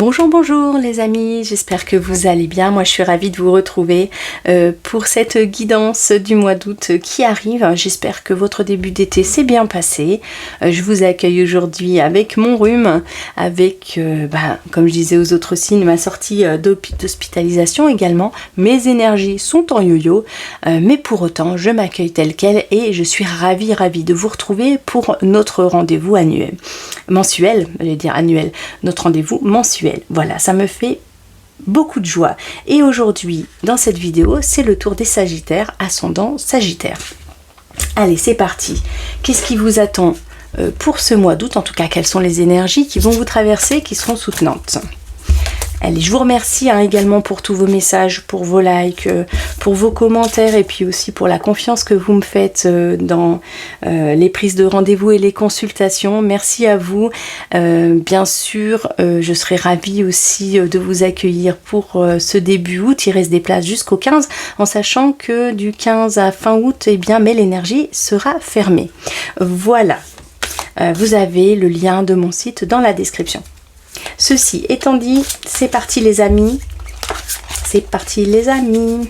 Bonjour, bonjour les amis, j'espère que vous allez bien. Moi je suis ravie de vous retrouver pour cette guidance du mois d'août qui arrive. J'espère que votre début d'été s'est bien passé. Je vous accueille aujourd'hui avec mon rhume, avec, comme je disais aux autres signes, ma sortie d'hospitalisation également. Mes énergies sont en yo-yo, mais pour autant je m'accueille telle quelle et je suis ravie de vous retrouver pour notre rendez-vous mensuel, notre rendez-vous mensuel. Voilà, ça me fait beaucoup de joie. Et aujourd'hui, dans cette vidéo, c'est le tour des Sagittaires, ascendant Sagittaire. Allez, c'est parti. Qu'est-ce qui vous attend pour ce mois d'août? En tout cas, quelles sont les énergies qui vont vous traverser, qui seront soutenantes? Allez, je vous remercie également pour tous vos messages, pour vos likes, pour vos commentaires et puis aussi pour la confiance que vous me faites dans les prises de rendez-vous et les consultations. Merci à vous. Bien sûr, je serai ravie aussi de vous accueillir pour ce début août. Il reste des places jusqu'au 15 en sachant que du 15 à fin août, l'énergie sera fermée. Voilà, vous avez le lien de mon site dans la description. Ceci étant dit, c'est parti les amis. C'est parti les amis.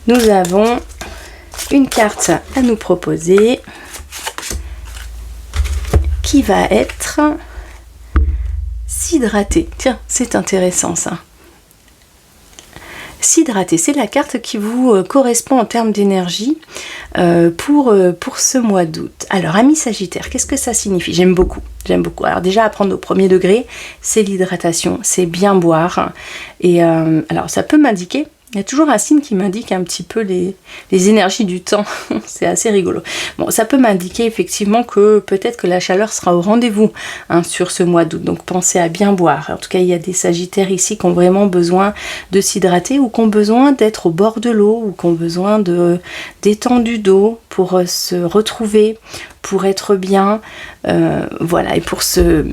Nous avons une carte à nous proposer qui va être s'hydrater. Tiens, c'est intéressant ça. S'hydrater, c'est la carte qui vous correspond en termes d'énergie pour ce mois d'août. Alors, amis Sagittaire, qu'est-ce que ça signifie? J'aime beaucoup. Alors déjà, à prendre au premier degré, c'est l'hydratation, c'est bien boire. Et alors, ça peut m'indiquer, il y a toujours un signe qui m'indique un petit peu les énergies du temps. C'est assez rigolo. Bon, ça peut m'indiquer effectivement que peut-être que la chaleur sera au rendez-vous sur ce mois d'août. Donc pensez à bien boire. En tout cas, il y a des Sagittaires ici qui ont vraiment besoin de s'hydrater ou qui ont besoin d'être au bord de l'eau ou qui ont besoin d'étendue d'eau pour se retrouver, pour être bien, voilà, et pour se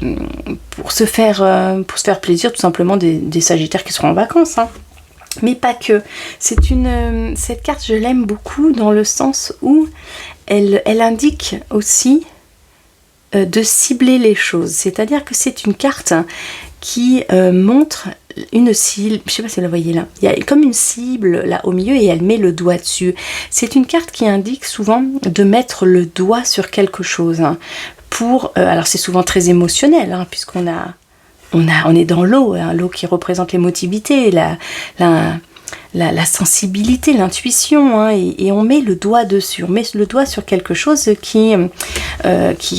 faire plaisir, tout simplement des Sagittaires qui seront en vacances. Mais pas que. Cette carte, je l'aime beaucoup dans le sens où elle indique aussi de cibler les choses. C'est-à-dire que c'est une carte qui montre une cible, je sais pas si vous la voyez là, il y a comme une cible là au milieu et elle met le doigt dessus. C'est une carte qui indique souvent de mettre le doigt sur quelque chose. Alors c'est souvent très émotionnel, puisqu'on on est dans l'eau, l'eau qui représente l'émotivité, la sensibilité, l'intuition, et on met le doigt dessus, on met le doigt sur quelque chose qui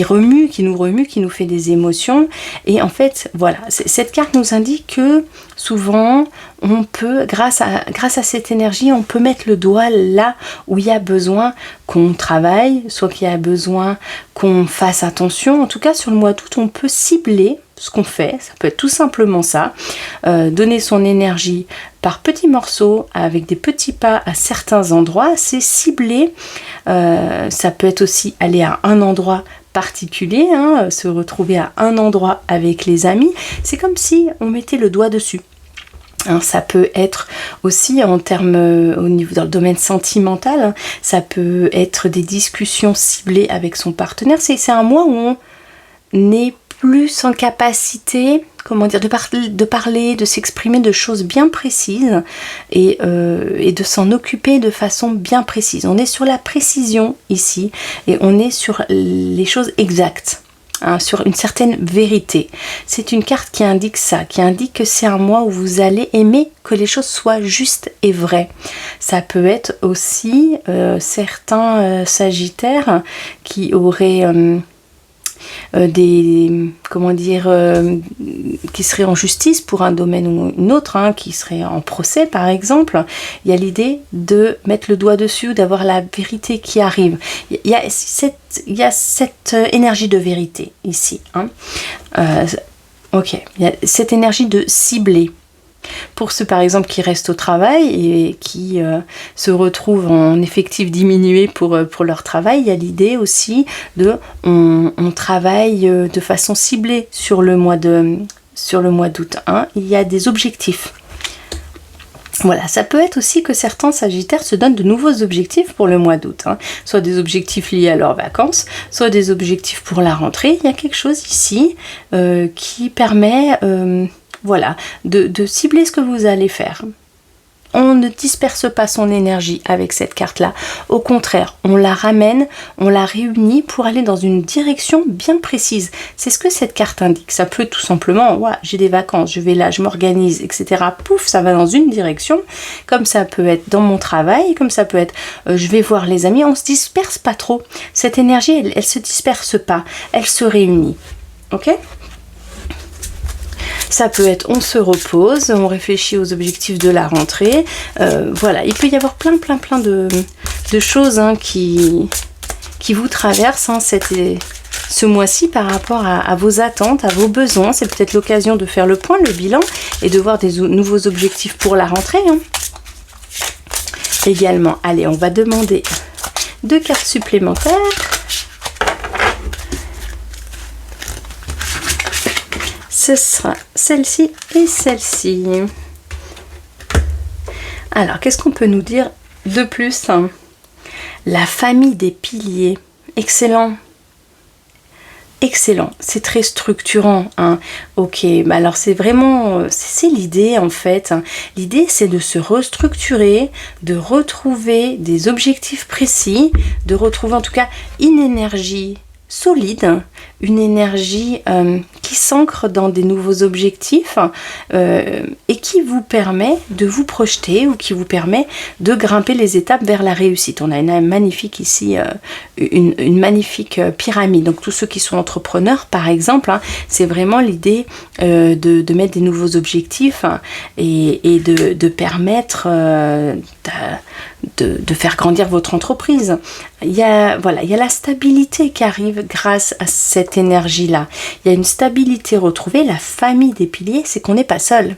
remue, qui nous fait des émotions. Et en fait, voilà, cette carte nous indique que souvent, on peut, grâce à cette énergie, on peut mettre le doigt là où il y a besoin qu'on travaille, soit qu'il y a besoin qu'on fasse attention. En tout cas, sur le mois d'août, on peut cibler ce qu'on fait, ça peut être tout simplement ça, donner son énergie par petits morceaux, avec des petits pas à certains endroits, c'est ciblé. Ça peut être aussi aller à un endroit particulier, se retrouver à un endroit avec les amis, c'est comme si on mettait le doigt dessus. Ça peut être aussi en termes au niveau dans le domaine sentimental, ça peut être des discussions ciblées avec son partenaire. C'est un mois où on n'est plus en capacité, de parler, de s'exprimer de choses bien précises et de s'en occuper de façon bien précise. On est sur la précision ici et on est sur les choses exactes. Sur une certaine vérité. C'est une carte qui indique ça, qui indique que c'est un mois où vous allez aimer que les choses soient justes et vraies. Ça peut être aussi certains Sagittaires qui auraient qui seraient en justice pour un domaine ou un autre, qui seraient en procès par exemple. Il y a l'idée de mettre le doigt dessus, d'avoir la vérité qui arrive. Il y a cette énergie de vérité ici. Ok, il y a cette énergie de cibler. Pour ceux par exemple qui restent au travail et qui se retrouvent en effectif diminué pour leur travail, il y a l'idée aussi de on travaille de façon ciblée sur le mois d'août. Il y a des objectifs. Voilà, ça peut être aussi que certains Sagittaires se donnent de nouveaux objectifs pour le mois d'août, soit des objectifs liés à leurs vacances, soit des objectifs pour la rentrée. Il y a quelque chose ici qui permet voilà, de cibler ce que vous allez faire. On ne disperse pas son énergie avec cette carte-là. Au contraire, on la ramène, on la réunit pour aller dans une direction bien précise. C'est ce que cette carte indique. Ça peut tout simplement, ouais, j'ai des vacances, je vais là, je m'organise, etc. Pouf, ça va dans une direction. Comme ça peut être dans mon travail, comme ça peut être, je vais voir les amis. On se disperse pas trop. Cette énergie, elle se disperse pas. Elle se réunit. Ok ? Ça peut être on se repose, on réfléchit aux objectifs de la rentrée. Voilà, il peut y avoir plein de choses hein, qui vous traversent hein, ce mois-ci par rapport à vos attentes, à vos besoins. C'est peut-être l'occasion de faire le point, le bilan et de voir des nouveaux objectifs pour la rentrée. Hein. Également, allez, on va demander 2 cartes supplémentaires. Ce sera celle-ci et celle-ci. Alors, qu'est-ce qu'on peut nous dire de plus hein? La famille des piliers. Excellent. Excellent. C'est très structurant. Hein. Ok, bah alors c'est vraiment... C'est l'idée en fait. Hein. L'idée, c'est de se restructurer, de retrouver des objectifs précis, de retrouver en tout cas une énergie solide, une énergie qui s'ancre dans des nouveaux objectifs et qui vous permet de vous projeter ou qui vous permet de grimper les étapes vers la réussite. On a une magnifique ici, une magnifique pyramide. Donc tous ceux qui sont entrepreneurs par exemple, hein, c'est vraiment l'idée de mettre des nouveaux objectifs hein, et de permettre de faire grandir votre entreprise. Il y a la stabilité qui arrive grâce à cette énergie-là. Il y a une stabilité retrouvée. La famille des piliers, c'est qu'on n'est pas seul.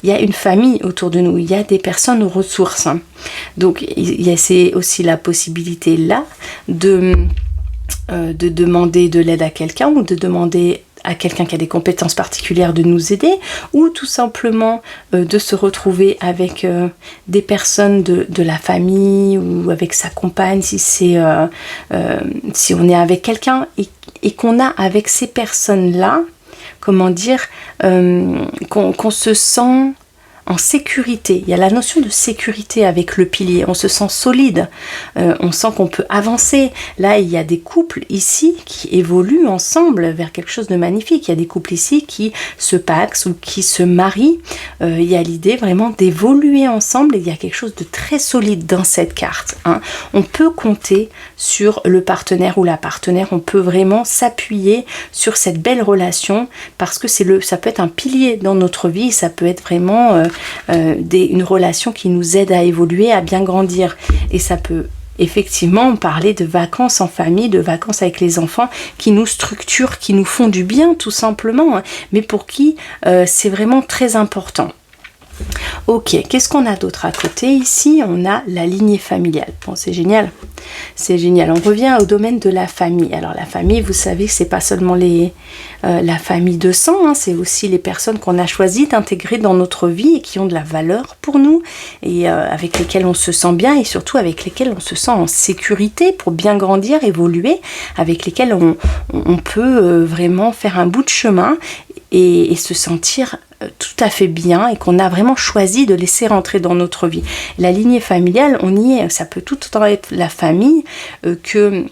Il y a une famille autour de nous. Il y a des personnes aux ressources. Donc, c'est aussi la possibilité là de demander de l'aide à quelqu'un ou de demander à quelqu'un qui a des compétences particulières de nous aider ou tout simplement de se retrouver avec des personnes de la famille ou avec sa compagne si on est avec quelqu'un et qu'on a avec ces personnes-là, comment dire, qu'on se sent en sécurité. Il y a la notion de sécurité avec le pilier. On se sent solide. On sent qu'on peut avancer. Là, il y a des couples ici qui évoluent ensemble vers quelque chose de magnifique. Il y a des couples ici qui se pacsent ou qui se marient. Il y a l'idée vraiment d'évoluer ensemble et il y a quelque chose de très solide dans cette carte. Hein. On peut compter sur le partenaire ou la partenaire. On peut vraiment s'appuyer sur cette belle relation parce que ça peut être un pilier dans notre vie. Ça peut être vraiment une relation qui nous aide à évoluer, à bien grandir. Et ça peut effectivement parler de vacances en famille, de vacances avec les enfants qui nous structurent, qui nous font du bien tout simplement, hein, mais pour qui c'est vraiment très important. Ok, qu'est-ce qu'on a d'autre à côté? Ici, on a la lignée familiale. Bon, c'est génial. C'est génial. On revient au domaine de la famille. Alors, la famille, vous savez que c'est pas seulement la famille de sang, hein, c'est aussi les personnes qu'on a choisi d'intégrer dans notre vie et qui ont de la valeur pour nous et avec lesquelles on se sent bien et surtout avec lesquelles on se sent en sécurité pour bien grandir, évoluer, avec lesquelles on peut vraiment faire un bout de chemin et se sentir tout à fait bien et qu'on a vraiment choisi de laisser rentrer dans notre vie. La lignée familiale, on y est, ça peut tout autant être la famille que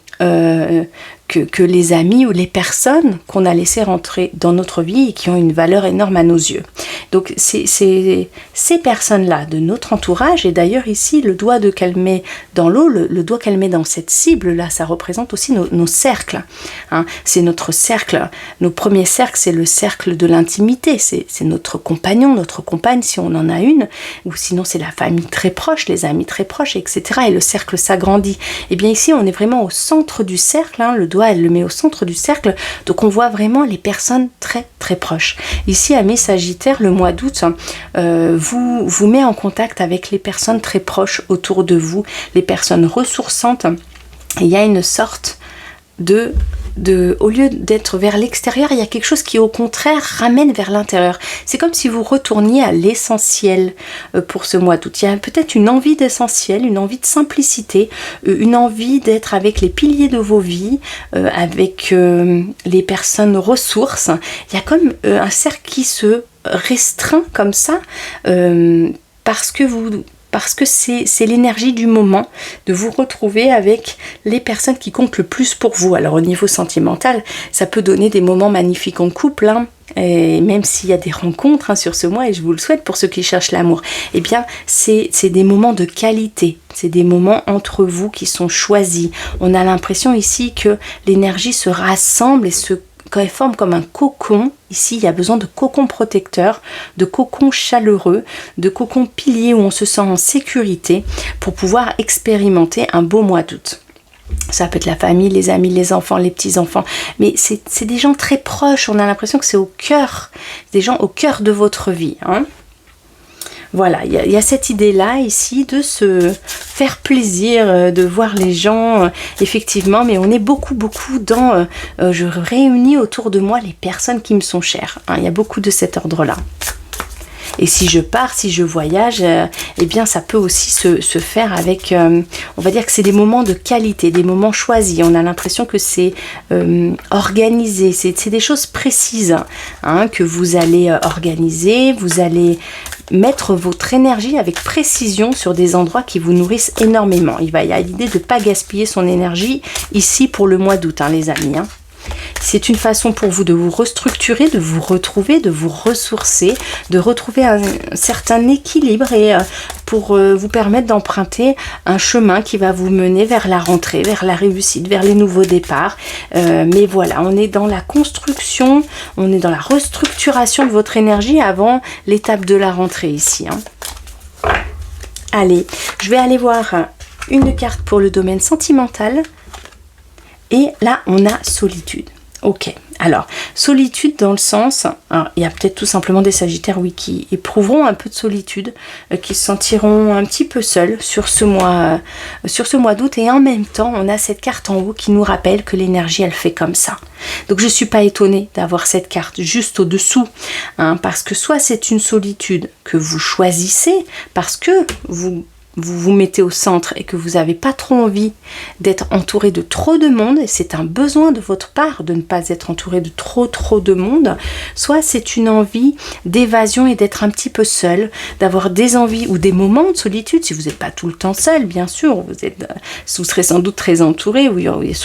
les amis ou les personnes qu'on a laissé rentrer dans notre vie et qui ont une valeur énorme à nos yeux. Donc c'est ces personnes-là de notre entourage, et d'ailleurs ici le doigt qu'elle met dans l'eau, le doigt qu'elle met dans cette cible-là, ça représente aussi nos cercles. Hein. C'est notre cercle. Nos premiers cercles, c'est le cercle de l'intimité, c'est notre compagnon, notre compagne si on en a une, ou sinon c'est la famille très proche, les amis très proches, etc. Et le cercle s'agrandit. Et bien ici on est vraiment au centre du cercle, hein, le doigt elle le met au centre du cercle, donc on voit vraiment les personnes très très proches. Ici Amis Sagittaire, le mois d'août vous met en contact avec les personnes très proches autour de vous, les personnes ressourçantes. Et il y a une sorte au lieu d'être vers l'extérieur, il y a quelque chose qui au contraire ramène vers l'intérieur. C'est comme si vous retourniez à l'essentiel pour ce mois d'août. Il y a peut-être une envie d'essentiel, une envie de simplicité, une envie d'être avec les piliers de vos vies, avec les personnes ressources. Il y a comme un cercle qui se restreint comme ça, parce que c'est l'énergie du moment de vous retrouver avec les personnes qui comptent le plus pour vous. Alors au niveau sentimental, ça peut donner des moments magnifiques en couple, hein, et même s'il y a des rencontres, hein, sur ce mois, et je vous le souhaite pour ceux qui cherchent l'amour, eh bien c'est des moments de qualité, c'est des moments entre vous qui sont choisis. On a l'impression ici que l'énergie se rassemble et quand elle forme comme un cocon. Ici, il y a besoin de cocon protecteur, de cocon chaleureux, de cocon pilier où on se sent en sécurité pour pouvoir expérimenter un beau mois d'août. Ça peut être la famille, les amis, les enfants, les petits-enfants, mais c'est des gens très proches. On a l'impression que c'est au cœur, des gens au cœur de votre vie, hein. Voilà, il y a cette idée-là ici de se faire plaisir, de voir les gens, effectivement, mais on est beaucoup dans... je réunis autour de moi les personnes qui me sont chères, hein, il y a beaucoup de cet ordre-là. Et si je pars, si je voyage, eh bien ça peut aussi se faire avec, on va dire que c'est des moments de qualité, des moments choisis. On a l'impression que c'est organisé, c'est des choses précises, hein, que vous allez organiser, vous allez mettre votre énergie avec précision sur des endroits qui vous nourrissent énormément. Il y a l'idée de ne pas gaspiller son énergie ici pour le mois d'août, hein, les amis, hein. C'est une façon pour vous de vous restructurer, de vous retrouver, de vous ressourcer, de retrouver un certain équilibre et pour vous permettre d'emprunter un chemin qui va vous mener vers la rentrée, vers la réussite, vers les nouveaux départs. Mais voilà, on est dans la construction, on est dans la restructuration de votre énergie avant l'étape de la rentrée ici, hein. Allez, je vais aller voir une carte pour le domaine sentimental. Et là, on a solitude. Ok, alors, solitude dans le sens, alors, il y a peut-être tout simplement des Sagittaires, oui, qui éprouveront un peu de solitude, qui se sentiront un petit peu seuls sur ce mois d'août. Et en même temps, on a cette carte en haut qui nous rappelle que l'énergie, elle fait comme ça. Donc, je ne suis pas étonnée d'avoir cette carte juste au-dessous, hein, parce que soit c'est une solitude que vous choisissez, parce que vous vous mettez au centre et que vous n'avez pas trop envie d'être entouré de trop de monde, et c'est un besoin de votre part de ne pas être entouré de trop de monde, soit c'est une envie d'évasion et d'être un petit peu seul, d'avoir des envies ou des moments de solitude, si vous n'êtes pas tout le temps seul, bien sûr, vous serez sans doute très entouré, oui, il y a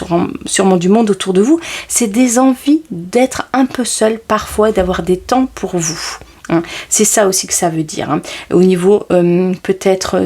sûrement du monde autour de vous, c'est des envies d'être un peu seul parfois et d'avoir des temps pour vous. C'est ça aussi que ça veut dire, hein. Au niveau peut-être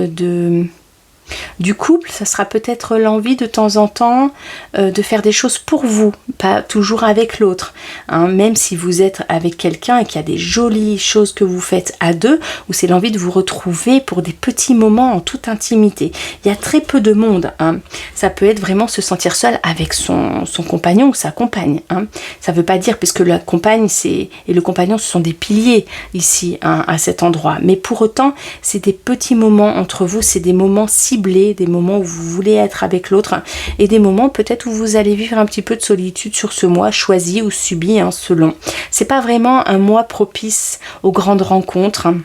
du couple, ça sera peut-être l'envie de temps en temps de faire des choses pour vous, pas toujours avec l'autre, hein, même si vous êtes avec quelqu'un et qu'il y a des jolies choses que vous faites à deux, ou c'est l'envie de vous retrouver pour des petits moments en toute intimité. Il y a très peu de monde, hein. Ça peut être vraiment se sentir seul avec son compagnon ou sa compagne, hein. Ça ne veut pas dire, puisque la compagne et le compagnon, ce sont des piliers ici, hein, à cet endroit, mais pour autant, c'est des petits moments entre vous, c'est des moments ciblés, des moments où vous voulez être avec l'autre, hein, et des moments peut-être où vous allez vivre un petit peu de solitude sur ce mois, choisi ou subi, hein, selon. C'est pas vraiment un mois propice aux grandes rencontres, hein.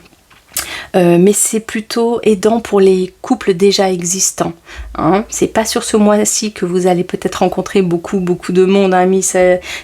Mais c'est plutôt aidant pour les couples déjà existants, hein. C'est pas sur ce mois-ci que vous allez peut-être rencontrer beaucoup de monde, amis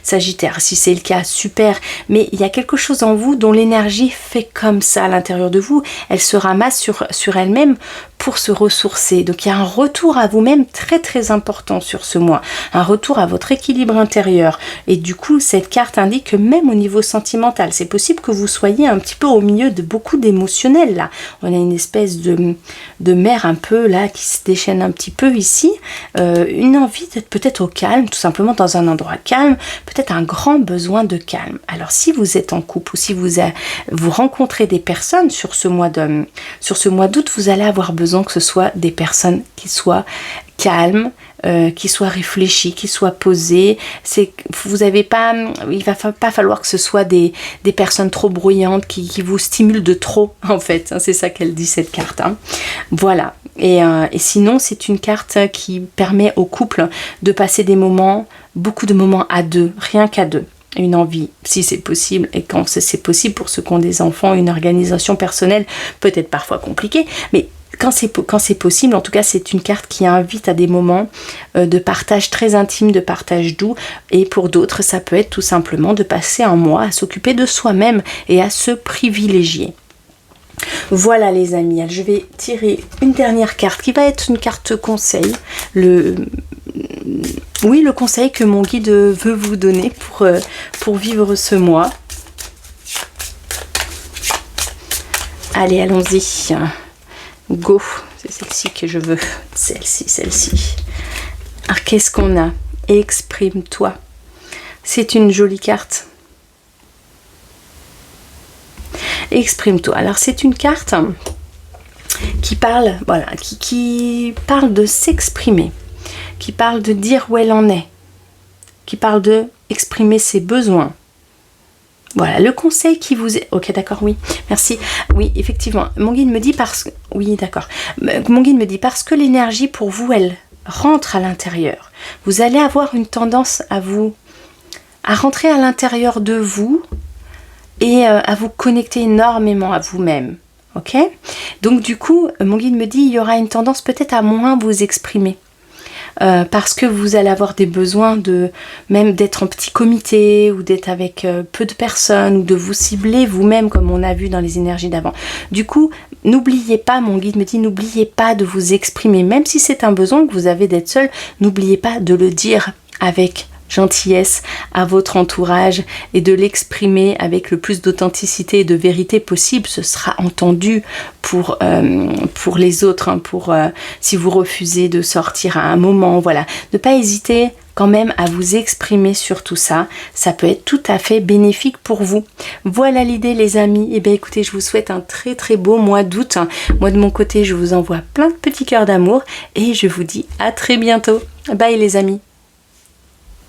Sagittaire. Si c'est le cas, super, mais il y a quelque chose en vous dont l'énergie fait comme ça à l'intérieur de vous, elle se ramasse sur elle-même pour se ressourcer. Donc il y a un retour à vous-même très important sur ce mois, un retour à votre équilibre intérieur, et du coup cette carte indique que même au niveau sentimental, c'est possible que vous soyez un petit peu au milieu de beaucoup d'émotionnel là. On a une espèce de mer un peu là qui se déchaîne un petit peu ici, une envie d'être peut-être au calme, tout simplement dans un endroit calme, peut-être un grand besoin de calme. Alors si vous êtes en couple ou si vous rencontrez des personnes sur ce mois d'août, vous allez avoir besoin que ce soit des personnes qui soient calmes, qui soient réfléchies, qui soient posées. Il va pas falloir que ce soit des personnes trop bruyantes qui vous stimulent de trop, en fait, hein, c'est ça qu'elle dit, cette carte, hein. Voilà, et sinon c'est une carte qui permet au couple de passer beaucoup de moments à deux, rien qu'à deux. Une envie, si c'est possible, et quand c'est possible pour ceux qui ont des enfants, une organisation personnelle peut-être parfois compliquée, mais quand c'est possible, en tout cas c'est une carte qui invite à des moments de partage très intime, de partage doux, et pour d'autres ça peut être tout simplement de passer un mois à s'occuper de soi-même et à se privilégier. Voilà les amis, je vais tirer une dernière carte qui va être une carte conseil, le conseil que mon guide veut vous donner pour vivre ce mois. Allez, allons-y. Go, c'est celle-ci que je veux. Celle-ci. Alors, qu'est-ce qu'on a? Exprime-toi. C'est une jolie carte. Exprime-toi. Alors, c'est une carte qui parle, voilà, qui parle de s'exprimer, qui parle de dire où elle en est, qui parle de exprimer ses besoins. Voilà, le conseil qui vous est... Ok, d'accord, oui, merci. Oui, effectivement, mon guide me dit parce que... Oui, d'accord. Mon guide me dit parce que l'énergie pour vous, elle rentre à l'intérieur. Vous allez avoir une tendance à rentrer à l'intérieur de vous et à vous connecter énormément à vous-même. Ok? Donc du coup, mon guide me dit il y aura une tendance peut-être à moins vous exprimer. Parce que vous allez avoir des besoins même d'être en petit comité ou d'être avec peu de personnes ou de vous cibler vous-même comme on a vu dans les énergies d'avant. Du coup, n'oubliez pas, mon guide me dit, n'oubliez pas de vous exprimer, même si c'est un besoin que vous avez d'être seul, n'oubliez pas de le dire avec gentillesse à votre entourage et de l'exprimer avec le plus d'authenticité et de vérité possible. Ce sera entendu pour les autres, hein, si vous refusez de sortir à un moment, voilà. Ne pas hésiter quand même à vous exprimer sur tout ça, ça peut être tout à fait bénéfique pour vous. Voilà l'idée les amis, et bien écoutez, je vous souhaite un très très beau mois d'août. Moi de mon côté, je vous envoie plein de petits cœurs d'amour et je vous dis à très bientôt. Bye les amis.